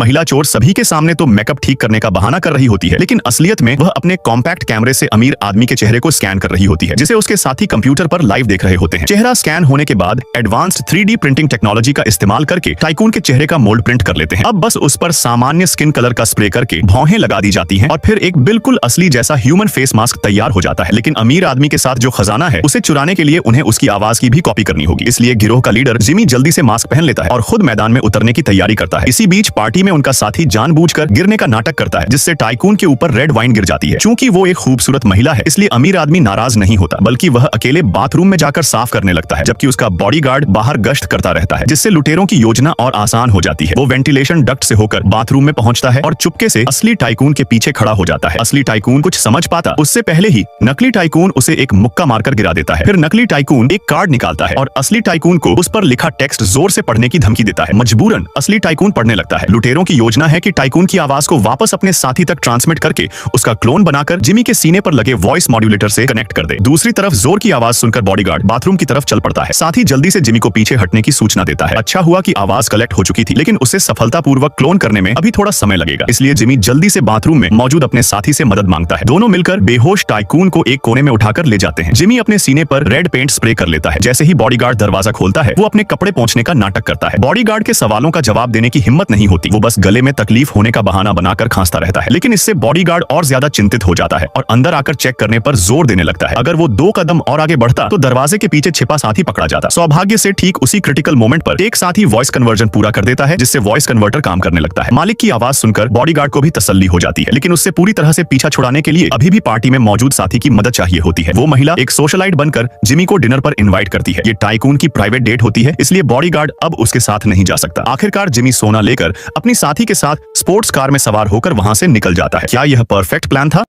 महिला चोर सभी के सामने तो मेकअप ठीक करने का बहाना कर रही होती है, लेकिन असलियत में वह अपने कॉम्पैक्ट कैमरे से अमीर आदमी के चेहरे को स्कैन कर रही होती है, जिसे उसके साथी कंप्यूटर पर लाइव देख रहे होते हैं। चेहरा स्कैन होने के बाद एडवांस्ड 3D प्रिंटिंग टेक्नोलॉजी का इस्तेमाल करके टाइकून के चेहरे का मोल्ड प्रिंट कर लेते हैं। अब बस उस पर सामान्य स्किन कलर का स्प्रे करके भौहें लगा दी जाती हैं और फिर एक बिल्कुल असली जैसा ह्यूमन फेस मास्क तैयार हो जाता है। लेकिन अमीर आदमी के साथ जो खजाना है उसे चुराने के लिए उन्हें उसकी आवाज की भी कॉपी करनी होगी। इसलिए गिरोह का लीडर जिमी जल्दी से मास्क पहन लेता है और खुद मैदान में उतरने की तैयारी करता है। इसी बीच पार्टी में उनका साथी जानबूझकर गिरने का नाटक करता है, जिससे टाइकून के ऊपर रेड वाइन गिर जाती है। चूंकि वो एक खूबसूरत महिला है, इसलिए अमीर आदमी नाराज नहीं होता, बल्कि वह अकेले बाथरूम में जाकर साफ करने लगता है, जबकि उसका बॉडीगार्ड बाहर गश्त करता रहता है, जिससे लुटेरों की योजना और आसान हो जाती है। वो वेंटिलेशन डक्ट से होकर बाथरूम में पहुंचता है और चुपके से असली टाइकून के पीछे खड़ा हो जाता है। असली टाइकून कुछ समझ पाता उससे पहले ही नकली टाइकून उसे एक मुक्का मारकर गिरा देता है। फिर नकली टाइकून एक कार्ड निकालता है और असली टाइकून को उस पर लिखा टेक्स्ट जोर से पढ़ने की धमकी देता है। मजबूरन असली टाइकून पढ़ने लगता है। लुटेरों की योजना है कि टाइकून की आवाज को वापस अपने साथी तक ट्रांसमिट करके उसका क्लोन बनाकर जिमी के सीने पर लगे वॉइस मॉड्यूलेटर से कनेक्ट कर दे। दूसरी तरफ जोर की आवाज सुनकर बॉडीगार्ड बाथरूम की तरफ चल पड़ता है। साथ ही जल्दी से जिमी को पीछे हटने की सूचना देता है। अच्छा हुआ कि आवाज कलेक्ट हो चुकी थी, लेकिन उसे सफलतापूर्वक क्लोन करने में अभी थोड़ा समय लगेगा, इसलिए जिमी जल्दी से बाथरूम में मौजूद अपने साथी से मदद मांगता है। दोनों मिलकर बेहोश टाइकून को एक कोने में उठाकर ले जाते हैं। जिमी अपने सीने पर रेड पेंट स्प्रे कर लेता है। जैसे ही बॉडीगार्ड दरवाजा खोलता है, वो अपने कपड़े पोंछने का नाटक करता है। बॉडीगार्ड के सवालों का जवाब देने की हिम्मत नहीं होती, वो बस गले में तकलीफ होने का बहाना बनाकर खांसता रहता है। लेकिन इससे बॉडीगार्ड और ज्यादा चिंतित हो जाता है और अंदर आकर चेक करने पर जोर देने लगता है। अगर वो 2 कदम और आगे बढ़ता तो दरवाजे के पीछे छिपा साथी पकड़ा जाता। सौभाग्य से ठीक उसी क्रिटिकल मोमेंट पर एक साथी वॉइस कन्वर्जन पूरा कर देता है, जिससे वॉइस कन्वर्टर काम करने लगता है। मालिक की आवाज सुनकर बॉडीगार्ड को भी तसल्ली हो जाती है, लेकिन उससे पूरी तरह से पीछा छुड़ाने के लिए अभी भी पार्टी में मौजूद साथी की मदद चाहिए होती है। वो महिला एक सोशलाइट बनकर जिमी को डिनर पर इनवाइट करती है। ये टाइकून की प्राइवेट डेट होती है, इसलिए बॉडीगार्ड अब उसके साथ नहीं जा सकता। आखिरकार जिमी सोना लेकर अपनी साथी के साथ स्पोर्ट्स कार में सवार होकर वहां से निकल जाता है। क्या यह परफेक्ट प्लान था?